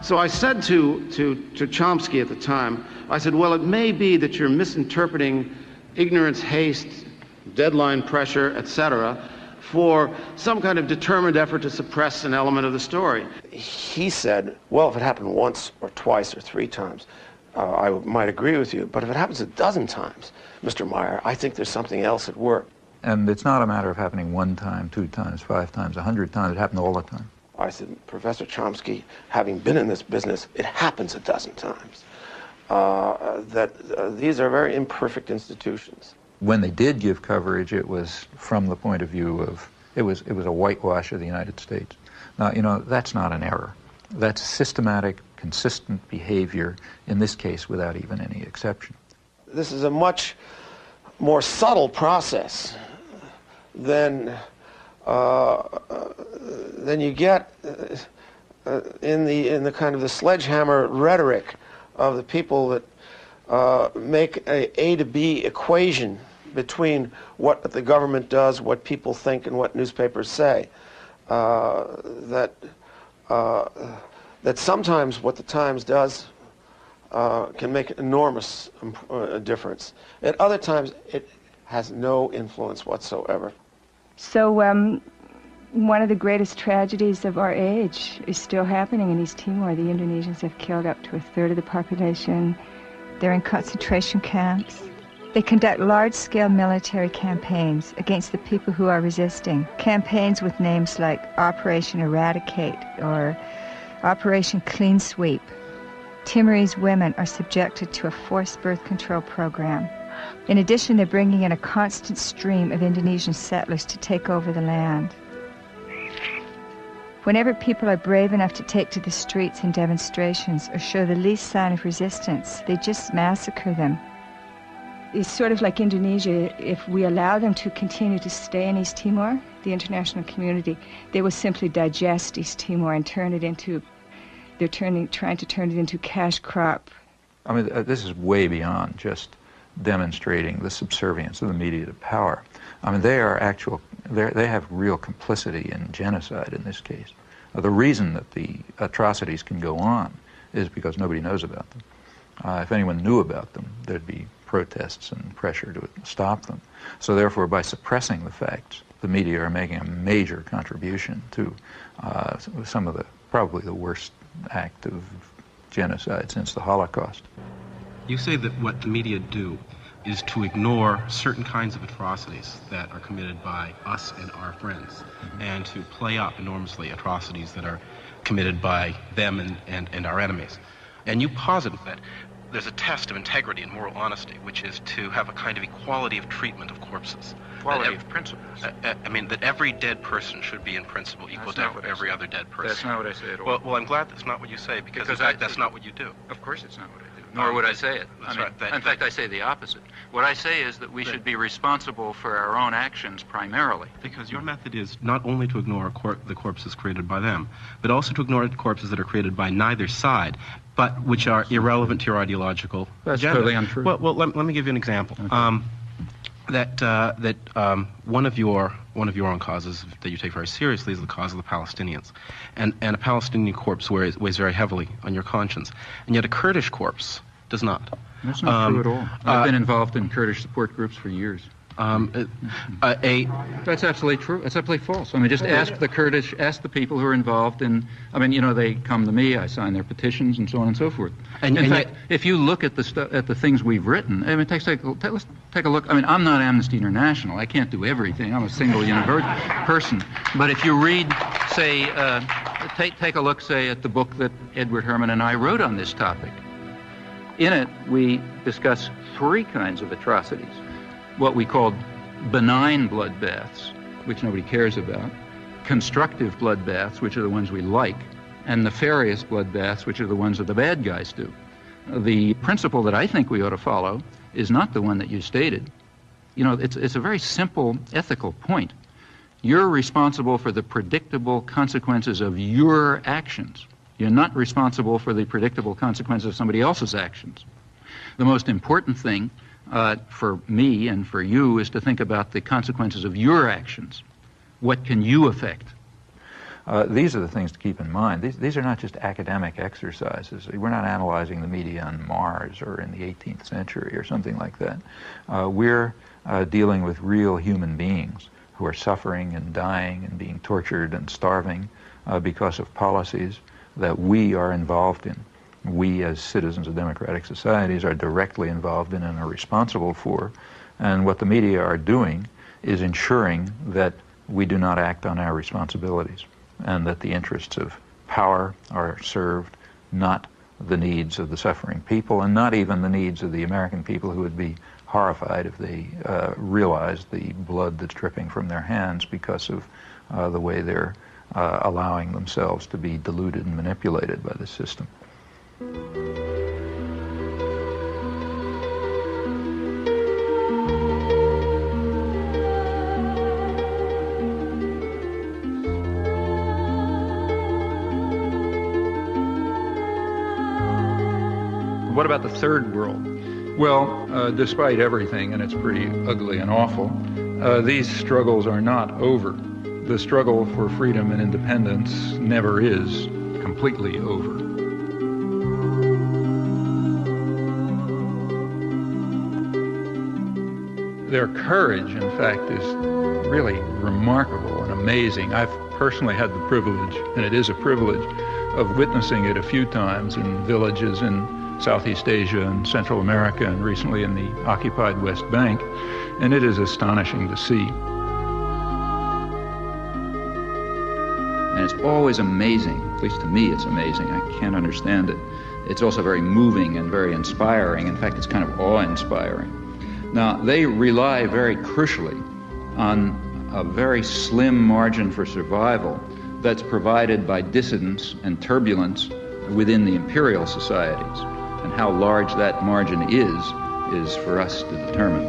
So I said to Chomsky at the time, I said, well, it may be that you're misinterpreting ignorance, haste, deadline pressure, etc., for some kind of determined effort to suppress an element of the story. He said, well, if it happened once or twice or 3 times, I might agree with you, but if it happens a dozen times, Mr. Meyer, I think there's something else at work. And it's not a matter of happening 1 time, 2 times, 5 times, 100 times. It happened all the time. I said, Professor Chomsky, having been in this business, it happens a dozen times. These are very imperfect institutions. When they did give coverage, it was from the point of view of, it was a whitewash of the United States. Now, you know, that's not an error. That's systematic, consistent behavior, in this case, without even any exception. This is a much more subtle process than you get in the kind of the sledgehammer rhetoric of the people that make a to B equation between what the government does, what people think, and what newspapers say. That sometimes what the Times does can make an enormous difference. At other times, it has no influence whatsoever. So one of the greatest tragedies of our age is still happening in East Timor. The Indonesians have killed up to 1/3 of the population. They're in concentration camps. They conduct large-scale military campaigns against the people who are resisting. Campaigns with names like Operation Eradicate or Operation Clean Sweep. Timorese women are subjected to a forced birth control program. In addition, they're bringing in a constant stream of Indonesian settlers to take over the land. Whenever people are brave enough to take to the streets in demonstrations or show the least sign of resistance, they just massacre them. It's sort of like Indonesia. If we allow them to continue to stay in East Timor, the international community, they will simply digest East Timor and turn it into, trying to turn it into cash crop. I mean, this is way beyond just demonstrating the subservience of the media to power. I mean, they have real complicity in genocide in this case. The reason that the atrocities can go on is because nobody knows about them. If anyone knew about them, there'd be protests and pressure to stop them. So therefore, by suppressing the facts, the media are making a major contribution to some of probably the worst act of genocide since the Holocaust. You say that what the media do is to ignore certain kinds of atrocities that are committed by us and our friends, and to play up enormously atrocities that are committed by them and our enemies. And you posit that there's a test of integrity and moral honesty, which is to have a kind of equality of treatment of corpses. Equality of principles. I mean, that every dead person should be in principle equal to every other dead person. That's not what I say at all. Well, I'm glad that's not what you say, because in fact, that's not what you do. Of course it's not what I do. Nor would I say it. In fact, I say the opposite. What I say is that we should be responsible for our own actions primarily. Because your method is not only to ignore the corpses created by them, but also to ignore the corpses that are created by neither side, but which are irrelevant to your ideological That's agenda. totally untrue. Well, let me give you an example. Okay. One of your own causes that you take very seriously is the cause of the Palestinians, and a Palestinian corpse weighs very heavily on your conscience, and yet a Kurdish corpse does not. That's not true at all. I've been involved in Kurdish support groups for years. That's absolutely true. That's absolutely false. I mean, just ask the people who are involved in, I mean, you know, they come to me, I sign their petitions and so on and so forth. In fact, if you look at the things we've written, I mean, let's take a look. I mean, I'm not Amnesty International. I can't do everything. I'm a single person. But if you read, say, take a look, say, at the book that Edward Herman and I wrote on this topic. In it, we discuss 3 kinds of atrocities. What we called benign bloodbaths, which nobody cares about, constructive bloodbaths, which are the ones we like, and nefarious bloodbaths, which are the ones that the bad guys do. The principle that I think we ought to follow is not the one that you stated. You know, it's a very simple ethical point. You're responsible for the predictable consequences of your actions. You're not responsible for the predictable consequences of somebody else's actions. The most important thing for me and for you is to think about the consequences of your actions. What can you affect? These are the things to keep in mind. These are not just academic exercises. We're not analyzing the media on Mars or in the 18th century or something like that. We're dealing with real human beings who are suffering and dying and being tortured and starving because of policies that we are involved in. We, as citizens of democratic societies, are directly involved in and are responsible for. And what the media are doing is ensuring that we do not act on our responsibilities and that the interests of power are served, not the needs of the suffering people, and not even the needs of the American people, who would be horrified if they realized the blood that's dripping from their hands because of the way they're allowing themselves to be deluded and manipulated by the system. What about the third world? Well, despite everything, and it's pretty ugly and awful, these struggles are not over. The struggle for freedom and independence never is completely over. Their courage, in fact, is really remarkable and amazing. I've personally had the privilege, and it is a privilege, of witnessing it a few times in villages in Southeast Asia and Central America, and recently in the occupied West Bank, and it is astonishing to see. And it's always amazing, at least to me it's amazing, I can't understand it. It's also very moving and very inspiring. In fact, it's kind of awe-inspiring. Now, they rely very crucially on a very slim margin for survival that's provided by dissidence and turbulence within the imperial societies. And how large that margin is for us to determine.